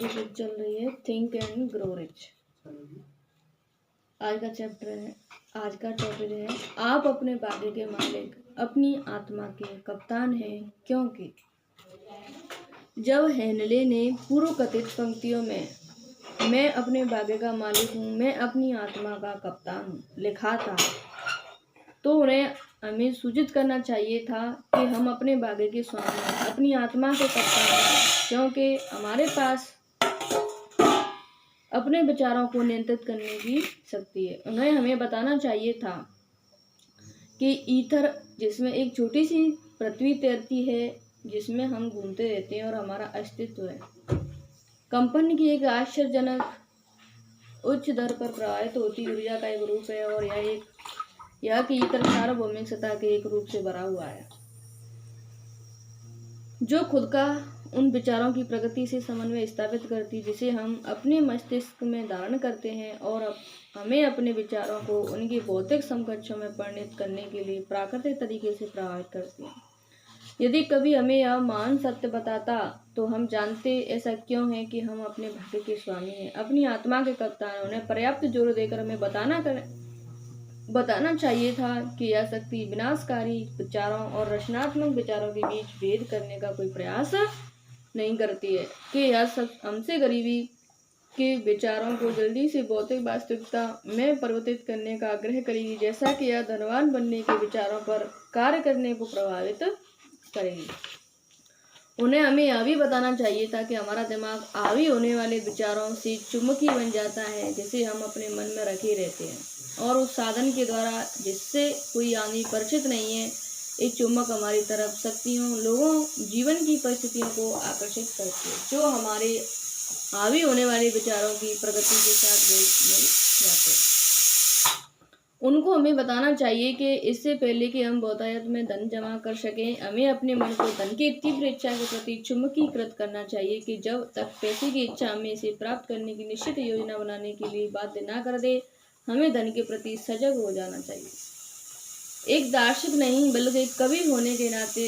हमारी बुक चल रही है थिंक एंड ग्रो रिच। आज का टॉपिक है आप अपने भाग्य के मालिक, अपनी आत्मा के कप्तान हैं, क्योंकि जब हेनले ने पूर्व कथित पंक्तियों में मैं अपने भाग्य का मालिक हूँ, मैं अपनी आत्मा का कप्तान हूँ लिखा था, तो उन्हें हमें सूचित करना चाहिए था कि हम अपने भाग्य के स्वामी हैं, अपनी आत्मा के कप्तान हैं, क्योंकि हमारे पास अपने विचारों को नियंत्रित करने की शक्ति है। उन्हें हमें बताना चाहिए था कि ईथर, जिसमें एक छोटी सी पृथ्वी तैरती है, जिसमें हम घूमते रहते हैं और हमारा अस्तित्व है, कंपन की एक आश्चर्यजनक उच्च दर पर प्रवाहित होती ऊर्जा का एक रूप है, और यह कि ईथर सार्वभौमिक सतह के एक रूप से भरा हुआ है, जो खुद का उन विचारों की प्रगति से समन्वय स्थापित करती, जिसे हम अपने मस्तिष्क में धारण करते हैं, और हमें अपने विचारों को उनके भौतिक समकक्षों में परिणत करने के लिए प्राकृतिक तरीके से प्रभावित करती है। यदि कभी हमें यह महान सत्य बताता तो हम जानते ऐसा क्यों है कि हम अपने भाग्य के स्वामी हैं, अपनी आत्मा के कप्तान। उन्हें पर्याप्त जोर देकर हमें बताना चाहिए था कि यह शक्ति विनाशकारी विचारों और रचनात्मक विचारों के बीच भेद करने का कोई प्रयास नहीं करती है, कि यह सब हमसे गरीबी के विचारों को जल्दी से भौतिक वास्तविकता में परिवर्तित करने का आग्रह करेगी, जैसा कि यह धनवान बनने के विचारों पर कार्य करने को प्रभावित करेगी। उन्हें हमें यह भी बताना चाहिए था कि हमारा दिमाग हावी होने वाले विचारों से चुंबकी बन जाता है, जिसे हम अपने मन में रखे रहते हैं, और उस साधन के द्वारा जिससे कोई आदमी परिचित नहीं है, एक चुंबक हमारी तरफ शक्तियों, लोगों, जीवन की परिस्थितियों को आकर्षित करती है, जो हमारे हावी होने वाले विचारों की प्रगति के साथ मिल जाते हैं। उनको हमें बताना चाहिए कि इससे पहले कि हम बहुतायत में धन जमा कर सकें, हमें अपने मन को धन की तीव्र इच्छा के प्रति चुंबकीकृत करना चाहिए, कि जब तक पैसे की इच्छा हमें इसे प्राप्त करने की निश्चित योजना बनाने के लिए बाध्य न कर दे, हमें धन के प्रति सजग हो जाना चाहिए। एक दार्शनिक नहीं बल्कि कवि होने के नाते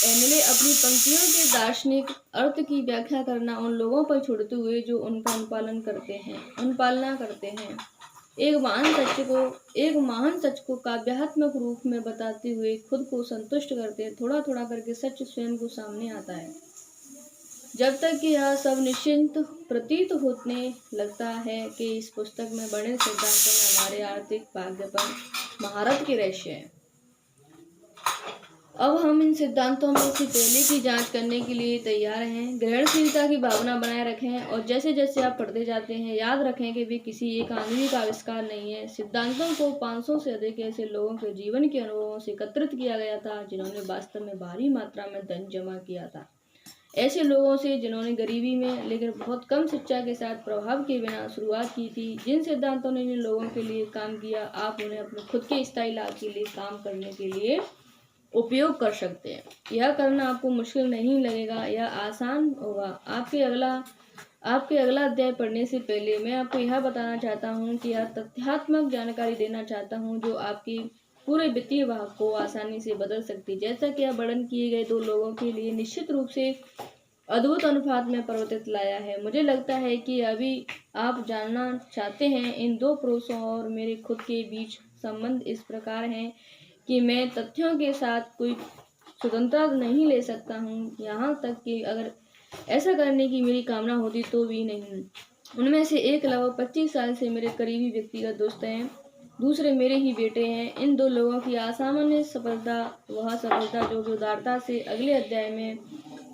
एनले अपनी पंक्तियों के दार्शनिक अर्थ की व्याख्या करना उन लोगों पर छोड़ते हुए जो उनका अनुपालना करते हैं, एक महान सच को काव्यात्मक रूप में बताते हुए खुद को संतुष्ट करते हैं। थोड़ा थोड़ा करके सच स्वयं को सामने आता है, जब तक कि यह सब निश्चिंत प्रतीत होने लगता है कि इस पुस्तक में बड़े सिद्धांतों में हमारे आर्थिक भाग्य पर महारत के रहस्य है। अब हम इन सिद्धांतों में से पहले की जांच करने के लिए तैयार हैं। ग्रहणशीलता की भावना बनाए रखें, और जैसे जैसे आप पढ़ते जाते हैं, याद रखें कि वे किसी एक आदमी का आविष्कार नहीं है। सिद्धांतों को 500 से अधिक ऐसे लोगों के जीवन के अनुभवों से एकत्रित किया गया था, जिन्होंने वास्तव में भारी मात्रा में धन जमा किया था। ऐसे लोगों से जिन्होंने गरीबी में लेकिन बहुत कम शिक्षा के साथ प्रभाव के बिना शुरुआत की थी। जिन सिद्धांतों ने जिन लोगों के लिए काम किया, आप उन्हें अपने खुद के स्थायी लाभ के लिए काम करने के लिए उपयोग कर सकते हैं। यह करना आपको मुश्किल नहीं लगेगा, यह आसान होगा। आपके अगला अध्याय पढ़ने से पहले मैं आपको यह बताना चाहता हूँ कि यह तथ्यात्मक जानकारी देना चाहता हूँ जो आपकी पूरे वित्तीय भाग को आसानी से बदल सकती है। जैसा कि यह वर्णन किए गए दो लोगों के लिए निश्चित रूप से अद्भुत अनुपात में परिवर्तित लाया है। मुझे लगता है कि अभी आप जानना चाहते हैं, इन दो पुरुषों और मेरे खुद के बीच संबंध इस प्रकार है कि मैं तथ्यों के साथ कोई स्वतंत्रता नहीं ले सकता हूँ, यहाँ तक कि अगर ऐसा करने की मेरी कामना होती तो भी नहीं। उनमें से एक लगभग 25 साल से मेरे करीबी व्यक्तिगत दोस्त हैं, दूसरे मेरे ही बेटे हैं। इन दो लोगों की असामान्य सफलता, वह सफलता जो उदारता से अगले अध्याय में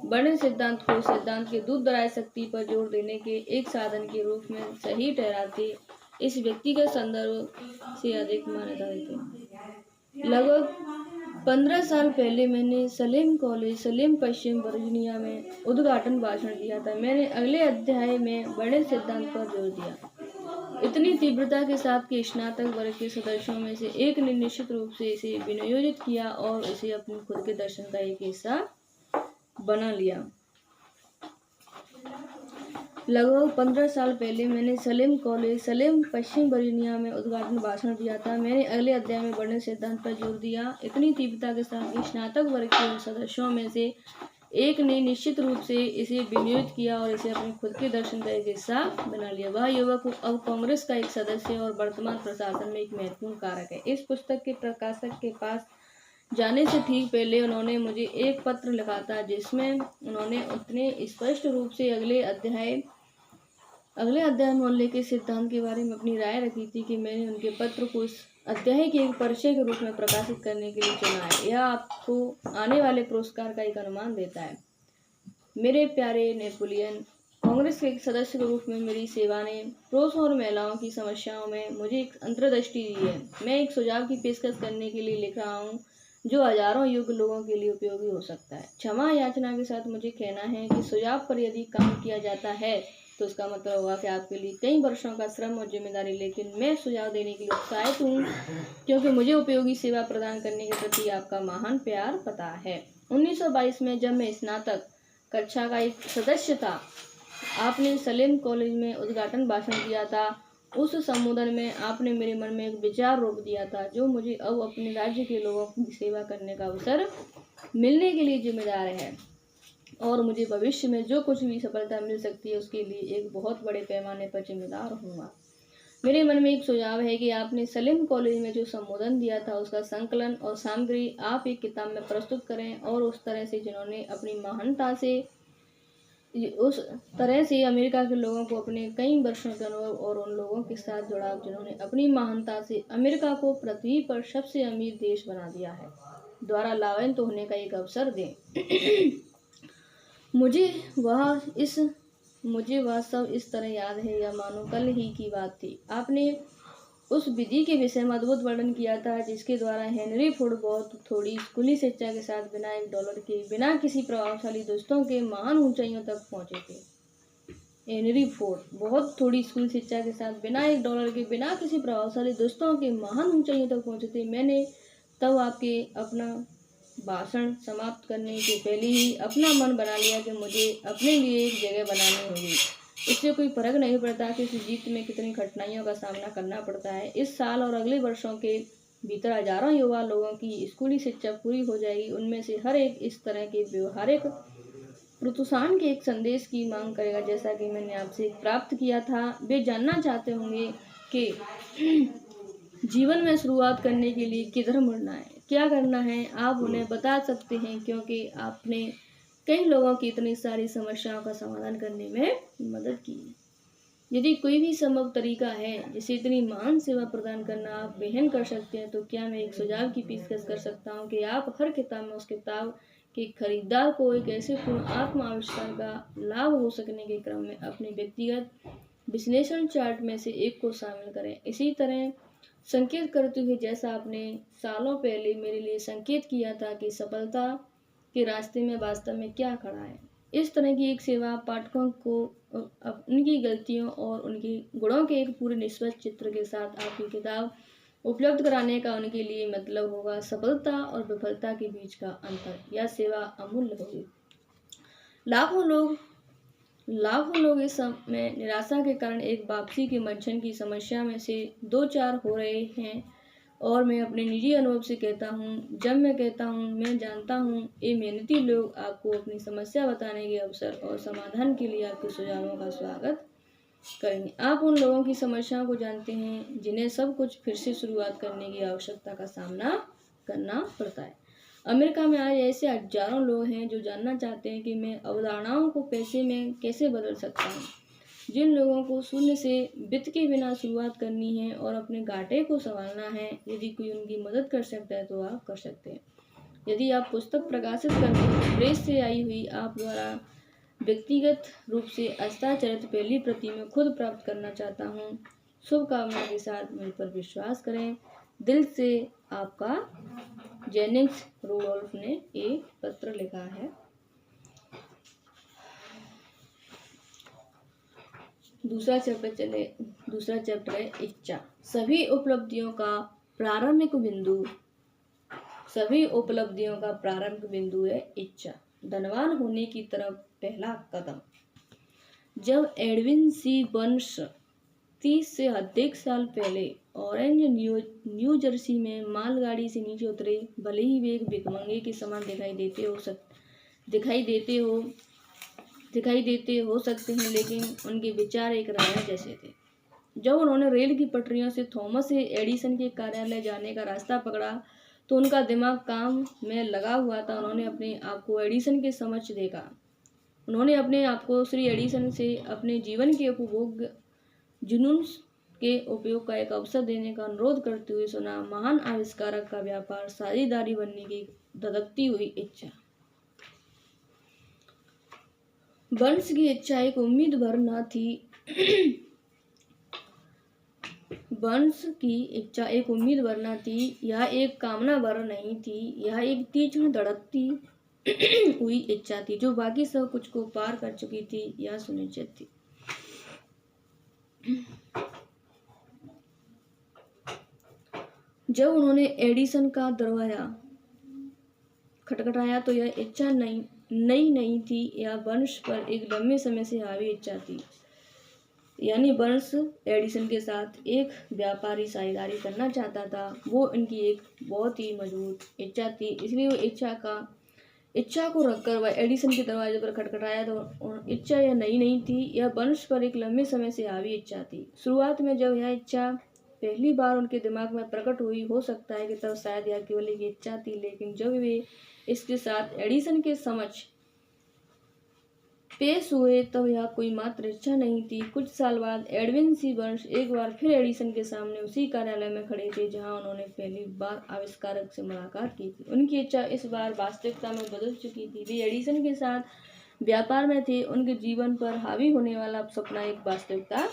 बड़े सिद्धांत को सिद्धांत के दूर दराज शक्ति पर जोर देने के एक साधन के रूप में सही ठहराती, इस व्यक्तिगत संदर्भ से अधिक मान्यता देते हैं। लगभग 15 साल पहले मैंने सलेम कॉलेज, सलेम, पश्चिम वर्जीनिया में उद्घाटन भाषण दिया था। मैंने अगले अध्याय में बड़े सिद्धांत पर जोर दिया, इतनी तीव्रता के साथ कि स्नातक वर्ग के सदस्यों में से एक ने निश्चित रूप से इसे विनियोजित किया और इसे अपने खुद के दर्शन का एक हिस्सा बना लिया। लगभग 15 साल पहले मैंने सलेम कॉलेज, सलेम, पश्चिम वर्जीनिया में उद्घाटन भाषण दिया था। मैंने अगले अध्याय में बड़े सिद्धांत पर जोर दिया, इतनी तीव्रता के साथ कि स्नातक वर्ग के सदस्यों में से एक ने निश्चित रूप से इसे विनियोजित किया और इसे अपने खुद के दर्शन का एक हिस्सा बना लिया। वह युवक अब कांग्रेस का एक सदस्य और वर्तमान प्रशासन में एक महत्वपूर्ण कारक है। इस पुस्तक के प्रकाशक के पास जाने से ठीक पहले उन्होंने मुझे एक पत्र लिखा था, जिसमें उन्होंने उतने स्पष्ट रूप से अगले अध्याय मोहल्ले के सिद्धांत के बारे में अपनी राय रखी थी कि मैंने उनके पत्र को इस अध्याय के एक परिचय के रूप में प्रकाशित करने के लिए चुना है। यह आपको आने वाले पुरस्कार का एक अनुमान देता है। मेरे प्यारे नेपोलियन, कांग्रेस के एक सदस्य के रूप में मेरी सेवा ने पुरुषों और महिलाओं की समस्याओं में मुझे एक अंतर्दृष्टि दी है। मैं एक सुझाव की पेशकश करने के लिए लिख रहा हूँ जो हजारों योग्य लोगों के लिए उपयोगी हो सकता है। क्षमा याचना के साथ मुझे कहना है कि सुझाव पर यदि काम किया जाता है तो उसका मतलब होगा कि आपके लिए कई वर्षों का श्रम और जिम्मेदारी, लेकिन मैं सुझाव देने के लिए उत्साहित हूँ क्योंकि मुझे उपयोगी सेवा प्रदान करने के प्रति आपका महान प्यार पता है। 1922 में जब मैं स्नातक कक्षा का एक सदस्य था, आपने सलेम कॉलेज में उद्घाटन भाषण दिया था। उस संबोधन में आपने मेरे मन में एक विचार रोक दिया था जो मुझे अब अपने राज्य के लोगों की सेवा करने का अवसर मिलने के लिए जिम्मेदार है और मुझे भविष्य में जो कुछ भी सफलता मिल सकती है उसके लिए एक बहुत बड़े पैमाने पर जिम्मेदार होऊंगा। मेरे मन में एक सुझाव है कि आपने सलीम कॉलेज में जो संबोधन दिया था उसका संकलन और सामग्री आप एक किताब में प्रस्तुत करें और उस तरह से जिन्होंने अपनी महानता से उस तरह से अमेरिका के लोगों को अपने कई वर्षों के अनुभव और उन लोगों के साथ जुड़ाव जिन्होंने अपनी महानता से अमेरिका को पृथ्वी पर सबसे अमीर देश बना दिया है द्वारा लाभान्वित होने का एक अवसर दें। मुझे वह सब इस तरह याद है या मानो कल ही की बात थी। आपने उस विधि के विषय में अद्भुत वर्णन किया था जिसके द्वारा हेनरी फोर्ड बहुत थोड़ी स्कूली शिक्षा के साथ बिना $1 के, बिना किसी प्रभावशाली दोस्तों के महान ऊंचाइयों तक पहुंचे थे। हेनरी फोर्ड बहुत थोड़ी स्कूली शिक्षा के साथ बिना $1 के, बिना किसी प्रभावशाली दोस्तों के महान ऊंचाइयों तक पहुंचे थे। मैंने तब आपके अपना भाषण समाप्त करने से पहले ही अपना मन बना लिया कि मुझे अपने लिए एक जगह बनानी होगी। इससे कोई फर्क नहीं पड़ता कि इस जीत में कितनी कठिनाइयों का सामना करना पड़ता है। इस साल और अगले वर्षों के भीतर हजारों युवा लोगों की स्कूली शिक्षा पूरी हो जाएगी। उनमें से हर एक इस तरह के व्यवहारिक प्रोत्साहन के एक संदेश की मांग करेगा जैसा कि मैंने आपसे प्राप्त किया था। वे जानना चाहते होंगे कि जीवन में शुरुआत करने के लिए किधर मुड़ना है, क्या करना है। आप उन्हें बता सकते हैं क्योंकि आपने कई लोगों की इतनी सारी समस्याओं का समाधान करने में मदद की। यदि कोई भी संभव तरीका है जिसे इतनी महान सेवा प्रदान करना आप बेहन कर सकते हैं तो क्या मैं एक सुझाव की पेशकश कर सकता हूँ कि आप हर किताब में उस किताब के खरीदार को एक ऐसे पूर्ण आत्म आविष्कार का लाभ हो सकने के क्रम में अपने व्यक्तिगत विश्लेषण चार्ट में से एक को शामिल करें। इसी तरह संकेत करते हुए जैसा आपने सालों पहले मेरे लिए संकेत किया था कि सफलता के रास्ते में वास्तव में क्या खड़ा है। इस तरह की एक सेवा पाठकों को उनकी गलतियों और उनके गुणों के एक पूरे निष्पक्ष चित्र के साथ आपकी किताब उपलब्ध कराने का उनके लिए मतलब होगा। सफलता और विफलता के बीच का अंतर, यह सेवा अमूल्य होगी। लाखों लोग इस समय निराशा के कारण एक वापसी के मंचन की समस्या में से 2-4 हो रहे हैं और मैं अपने निजी अनुभव से कहता हूँ, जब मैं कहता हूँ मैं जानता हूँ, ये मेहनती लोग आपको अपनी समस्या बताने के अवसर और समाधान के लिए आपके सुझावों का स्वागत करेंगे। आप उन लोगों की समस्याओं को जानते हैं जिन्हें सब कुछ फिर से शुरुआत करने की आवश्यकता का सामना करना पड़ता है। अमेरिका में आज ऐसे हजारों लोग हैं जो जानना चाहते हैं कि मैं अवधारणाओं को पैसे में कैसे बदल सकता हूँ। जिन लोगों को शून्य से वित्त के बिना शुरुआत करनी है और अपने घाटे को संभालना है, यदि कोई उनकी मदद कर सकता है तो आप कर सकते हैं। यदि आप पुस्तक प्रकाशित करते हैं, प्रेस से आई हुई आप द्वारा व्यक्तिगत रूप से हस्ताक्षरित पहली प्रति में खुद प्राप्त करना चाहता हूँ। शुभकामनाओं के साथ मुझ पर विश्वास करें। दिल से आपका, जेनिंग्स रूडोल्फ ने एक पत्र लिखा है। दूसरा चैप्टर है इच्छा। सभी उपलब्धियों का प्रारंभिक बिंदु है इच्छा, धनवान होने की तरफ पहला कदम। जब एडविन सी बर्न्स 30 से अधिक साल पहले ऑरेंज न्यू जर्सी में मालगाड़ी से नीचे उतरे, भले ही वे एक भिखमंगे के समान दिखाई देते हो सकते, दिखाई देते हो सकते हैं, लेकिन उनके विचार एक राजा जैसे थे। जब उन्होंने रेल की पटरियों से थॉमस एडिसन के कार्यालय जाने का रास्ता पकड़ा तो उनका दिमाग काम में लगा हुआ था। उन्होंने अपने आप को एडिसन के समक्ष देखा। उन्होंने अपने आप को श्री एडिसन से अपने जीवन के उपभोग जुनून के उपयोग का एक अवसर देने का अनुरोध करते हुए सुना। महान आविष्कारक का व्यापार साझेदारी बनने की धधकती हुई इच्छा। बर्न्स की इच्छा एक उम्मीद भर न थी। बर्न्स की इच्छा एक उम्मीद भर न थी, यह एक कामना भर नहीं थी, यह एक तीक्ष्ण धड़कती हुई इच्छा थी जो बाकी सब कुछ को पार कर चुकी थी। यह सुनिश्चित थी। जब उन्होंने एडिसन का दरवाजा खटखटाया तो यह इच्छा नई नहीं थी, यह बर्न्स पर एक लंबे समय से हावी इच्छा थी। यानी बर्न्स एडिसन के साथ एक व्यापारी साझेदारी करना चाहता था। वो इनकी एक बहुत ही मजबूत इच्छा थी, इसलिए वो इच्छा को रखकर वह एडिसन के दरवाजे पर खटखटाया। तो इच्छा यह नहीं थी, यह बर्न्स पर एक लंबे समय से हावी इच्छा थी। शुरुआत में जब यह इच्छा पहली बार उनके दिमाग में प्रकट हुई, हो सकता है कि तब शायद यह केवल एक इच्छा थी, लेकिन जब वे इसके साथ एडिसन के समक्ष पेश हुए तब यह कोई मात्र इच्छा नहीं थी। कुछ साल बाद एडविन सी बर्न्स एक बार फिर एडिसन के सामने उसी कार्यालय में खड़े थे जहां उन्होंने पहली बार आविष्कारक से मुलाकात की थी। उनकी इच्छा इस बार वास्तविकता में बदल चुकी थी। वे एडिसन के साथ व्यापार में थे। उनके जीवन पर हावी होने वाला सपना एक वास्तविकता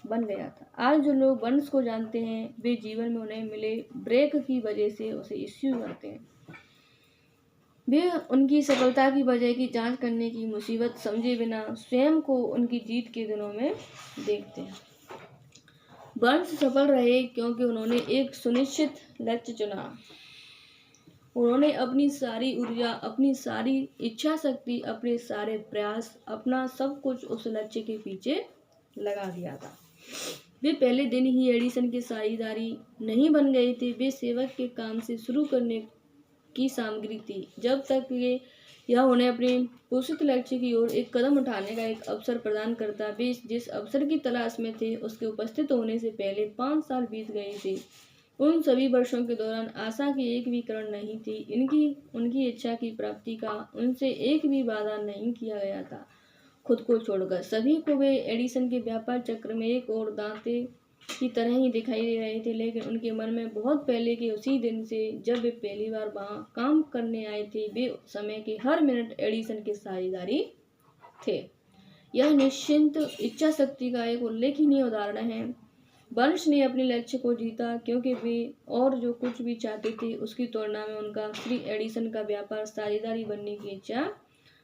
बन गया था। आज जो लोग बर्न्स को जानते हैं वे जीवन में उन्हें मिले ब्रेक की वजह से उसे इश्यू करते हैं। वे उनकी सफलता की वजह की जांच करने की मुसीबत समझे बिना स्वयं को उनकी जीत के दिनों में देखते हैं। बर्न्स सफल रहे क्योंकि उन्होंने एक सुनिश्चित लक्ष्य चुना। उन्होंने अपनी सारी ऊर्जा, अपनी सारी इच्छा शक्ति, अपने सारे प्रयास, अपना सब कुछ उस लक्ष्य के पीछे लगा दिया था। वे पहले दिन ही एडिसन के साझेदारी नहीं बन गए थे। वे सेवक के काम से शुरू करने की सामग्री थी। जब तक यह उन्हें अपने घोषित लक्ष्य की ओर एक कदम उठाने का एक अवसर प्रदान करता। वे जिस अवसर की तलाश में थे उसके उपस्थित होने से पहले 5 साल बीत गए थे। उन सभी वर्षों के दौरान आशा की एक भी किरण नहीं थी। उनकी इच्छा की प्राप्ति का उनसे एक भी वादा नहीं किया गया था। खुद को छोड़कर सभी को वे एडिसन के व्यापार चक्र में एक और दांते की तरह ही दिखाई दे रहे थे, लेकिन उनके मन में बहुत पहले के उसी दिन से जब वे पहली बार वहां काम करने आए थे, वे समय के हर मिनट एडिसन के साझेदारी थे। यह निश्चित इच्छा शक्ति का एक उल्लेखनीय उदाहरण है। बर्न्स ने अपने लक्ष्य को जीता क्योंकि वे और जो कुछ भी चाहते थे उसकी तुलना में उनका श्री एडिसन का व्यापार साझेदारी बनने की इच्छा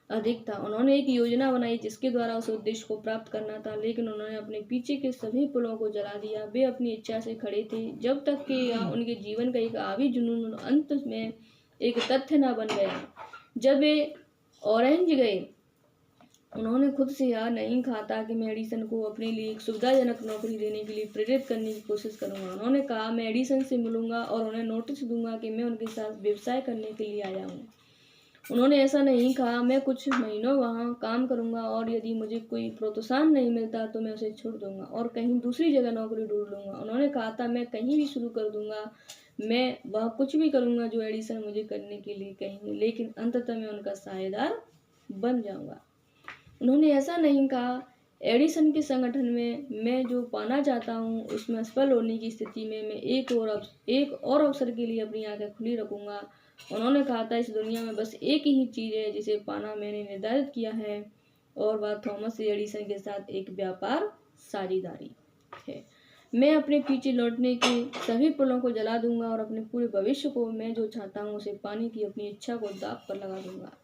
अधिक था। उन्होंने एक योजना बनाई जिसके द्वारा उस उद्देश्य को प्राप्त करना था, लेकिन उन्होंने अपने पीछे के सभी पुलों को जला दिया। वे अपनी इच्छा से खड़े थे जब तक कि यह उनके जीवन का एक हावी जुनून अंत में एक तथ्य न बन गया। जब वे ऑरेंज गए, उन्होंने खुद से यह नहीं कहा था कि मैं एडिसन को अपने लिए एक सुविधाजनक नौकरी देने के लिए प्रेरित करने की कोशिश करूंगा। उन्होंने कहा, मैं एडिसन से मिलूंगा और उन्हें नोटिस दूंगा कि मैं उनके साथ व्यवसाय करने के लिए आया हूँ। उन्होंने ऐसा नहीं कहा, मैं कुछ महीनों वहाँ काम करूंगा और यदि मुझे कोई प्रोत्साहन नहीं मिलता तो मैं उसे छोड़ दूंगा और कहीं दूसरी जगह नौकरी ढूंढ लूंगा। उन्होंने कहा था, मैं कहीं भी शुरू कर दूंगा, मैं वह कुछ भी करूंगा जो एडिसन मुझे करने के लिए कहेंगे, लेकिन अंततः मैं उनका साझेदार बन जाऊंगा। उन्होंने ऐसा नहीं कहा, एडिसन के संगठन में मैं जो पाना चाहता हूँ उसमें असफल होने की स्थिति में मैं एक और अवसर के लिए अपनी आंखें खुली रखूंगा। उन्होंने कहा था, इस दुनिया में बस एक ही चीज़ है जिसे पाना मैंने निर्धारित किया है और वह थॉमस एडिसन के साथ एक व्यापार साझेदारी है। मैं अपने पीछे लौटने के सभी पुलों को जला दूंगा और अपने पूरे भविष्य को मैं जो चाहता हूँ उसे पाने की अपनी इच्छा को दांव पर लगा दूंगा।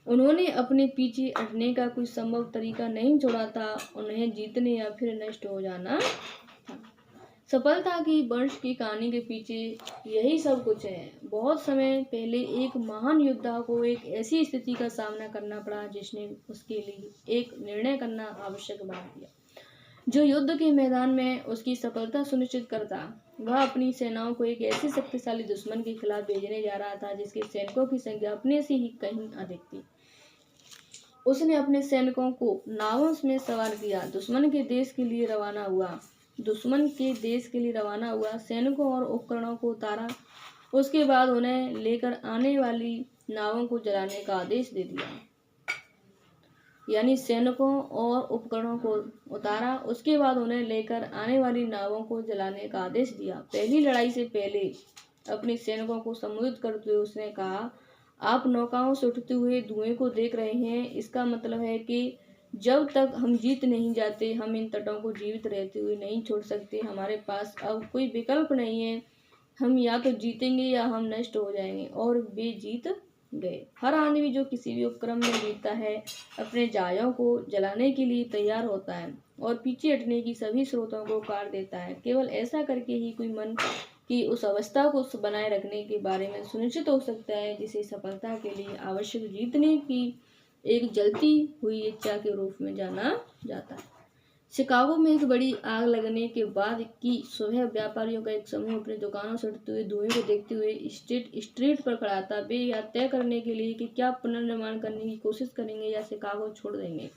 उन्होंने अपने पीछे हटने का कोई संभव तरीका नहीं छोड़ा था। उन्हें जीतने या फिर नष्ट हो जाना था। सफलता की बर्न्स की कहानी के पीछे यही सब कुछ है। बहुत समय पहले एक महान योद्धा को एक ऐसी स्थिति का सामना करना पड़ा जिसने उसके लिए एक निर्णय करना आवश्यक बना दिया। जो युद्ध के मैदान में उसकी सफलता सुनिश्चित करता। वह अपनी सेनाओं को एक ऐसे शक्तिशाली दुश्मन के खिलाफ भेजने जा रहा था जिसके सैनिकों की संख्या अपने से ही कहीं अधिक थी। उसने अपने सैनिकों को नावों में सवार किया, दुश्मन के देश के लिए रवाना हुआ। सैनिकों और उपकरणों को उतारा। उसके बाद उन्हें लेकर आने वाली नावों को जलाने का आदेश दे दिया। यानी सैनिकों और उपकरणों को उतारा, उसके बाद उन्हें लेकर आने वाली नावों को जलाने का आदेश दिया। पहली लड़ाई से पहले अपने सैनिकों को संबोधित करते हुए उसने कहा, आप नौकाओं से उठते हुए धुएं को देख रहे हैं। इसका मतलब है कि जब तक हम जीत नहीं जाते, हम इन तटों को जीवित रहते हुए नहीं छोड़ सकते। हमारे पास अब कोई विकल्प नहीं है। हम या तो जीतेंगे या हम नष्ट हो जाएंगे। और वे जीत गए। हर आदमी जो किसी भी उपक्रम में जीतता है अपने जहाजों को जलाने के लिए तैयार होता है और पीछे हटने की सभी स्रोतों को काट देता है। केवल ऐसा करके ही कोई मन की उस अवस्था को बनाए रखने के बारे में सुनिश्चित हो सकता है जिसे सफलता के लिए आवश्यक जीतने की एक जलती हुई इच्छा के रूप में जाना जाता है। शिकागो में एक बड़ी आग लगने के बाद की सुबह व्यापारियों का एक समूह अपनी दुकानों से उठते हुए धुएं को देखते हुए स्ट्रीट पर खड़ा था। वे यह तय करने के लिए कि क्या पुनर्निर्माण करने की कोशिश करेंगे या शिकागो छोड़ देंगे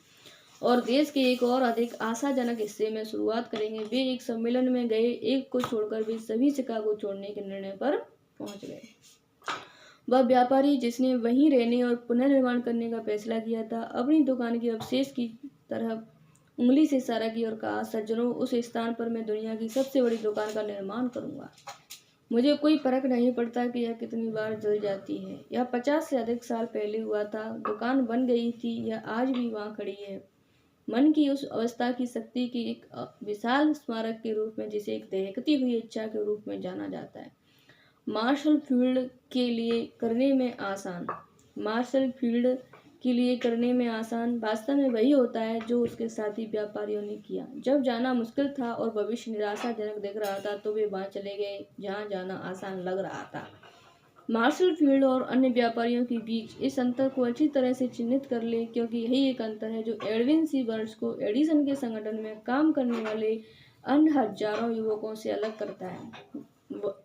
और देश के एक और अधिक आशाजनक हिस्से में शुरुआत करेंगे। वे एक सम्मेलन में गए। एक को छोड़कर वे सभी शिकागो छोड़ने के निर्णय पर पहुंच गए। वह व्यापारी जिसने वहीं रहने और पुनर्निर्माण करने का फैसला किया था, अपनी दुकान के अवशेष की तरफ उंगली से इशारा की और कहा, सज्जनों, उस स्थान पर मैं दुनिया की सबसे बड़ी दुकान का निर्माण करूंगा। मुझे कोई फर्क नहीं पड़ता कि यह कितनी बार जल जाती है। यह 50 से अधिक साल पहले हुआ था। दुकान बन गई थी। यह आज भी वहां खड़ी है, मन की उस अवस्था की शक्ति की एक विशाल स्मारक के रूप में जिसे एक दहकती हुई इच्छा के रूप में जाना जाता है। मार्शल फील्ड के लिए करने में आसान वास्तव में वही होता है जो उसके साथी व्यापारियों ने किया। जब जाना मुश्किल था और भविष्य निराशाजनक दिख रहा था तो वे वहां चले गए जहां जाना आसान लग रहा था। मार्शल फील्ड और अन्य व्यापारियों के बीच इस अंतर को अच्छी तरह से चिन्हित कर ले, क्योंकि यही एक अंतर है जो एडविन सी बर्न्स को एडिसन के संगठन में काम करने वाले अन्य हजारों युवकों से अलग करता है।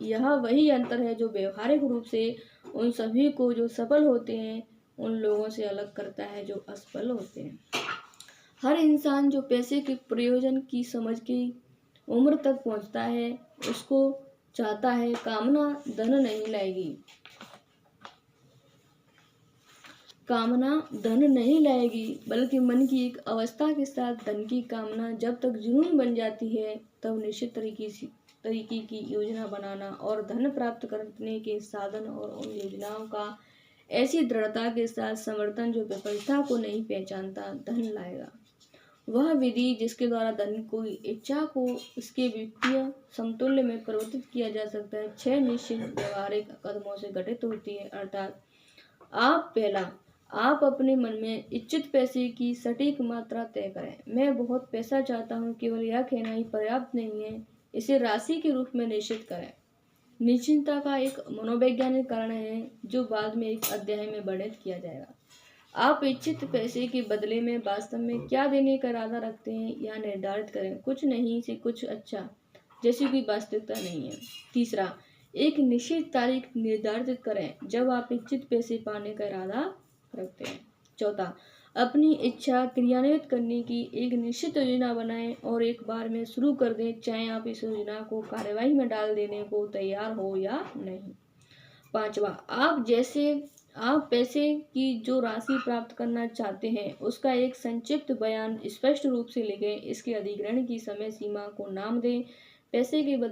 यह वही अंतर है जो व्यवहारिक रूप से उन सभी को जो सफल होते हैं उन लोगों से अलग करता है जो असफल होते हैं। हर इंसान जो पैसे के प्रयोजन की समझ की उम्र तक पहुंचता है उसको चाहता है कामना धन नहीं लाएगी बल्कि मन की एक अवस्था के साथ धन की कामना जब तक जुनून बन जाती है तब निश्चित तरीके की योजना बनाना और धन प्राप्त करने के साधन और उन योजनाओं का ऐसी दृढ़ता के साथ समर्थन जो विफलता को नहीं पहचानता धन लाएगा। वह विधि जिसके द्वारा धन की इच्छा को इसके वित्तीय समतुल्य में परिवर्तित किया जा सकता है 6 निश्चित व्यवहारिक कदमों से गठित होती है। अर्थात आप अपने मन में इच्छित पैसे की सटीक मात्रा तय करें। मैं बहुत पैसा चाहता हूँ, केवल यह कहना ही पर्याप्त नहीं है, इसे राशि के रूप में निश्चित करें। निश्चितता का एक मनोवैज्ञानिक कारण है जो बाद में एक अध्याय में वर्णित किया जाएगा। आप इच्छित पैसे के बदले में वास्तव में क्या देने का इरादा रखते हैं यह निर्धारित करें। कुछ नहीं से कुछ अच्छा जैसी कोई वास्तविकता नहीं है। तीसरा, एक निश्चित तारीख निर्धारित करें जब आप इच्छित पैसे पाने का इरादा रखते हैं। चौथा, अपनी इच्छा क्रियान्वित करने की एक निश्चित योजना बनाएं और एक बार में शुरू कर दें, चाहे आप इस योजना को कार्यवाही में डाल देने को तैयार हो या नहीं। पांचवा, आप पैसे की जो राशि प्राप्त करना चाहते हैं उसका एक संक्षिप्त बयान स्पष्ट रूप से लिखें। इसके अधिग्रहण की समय सीमा को नाम दें। पैसे के बदले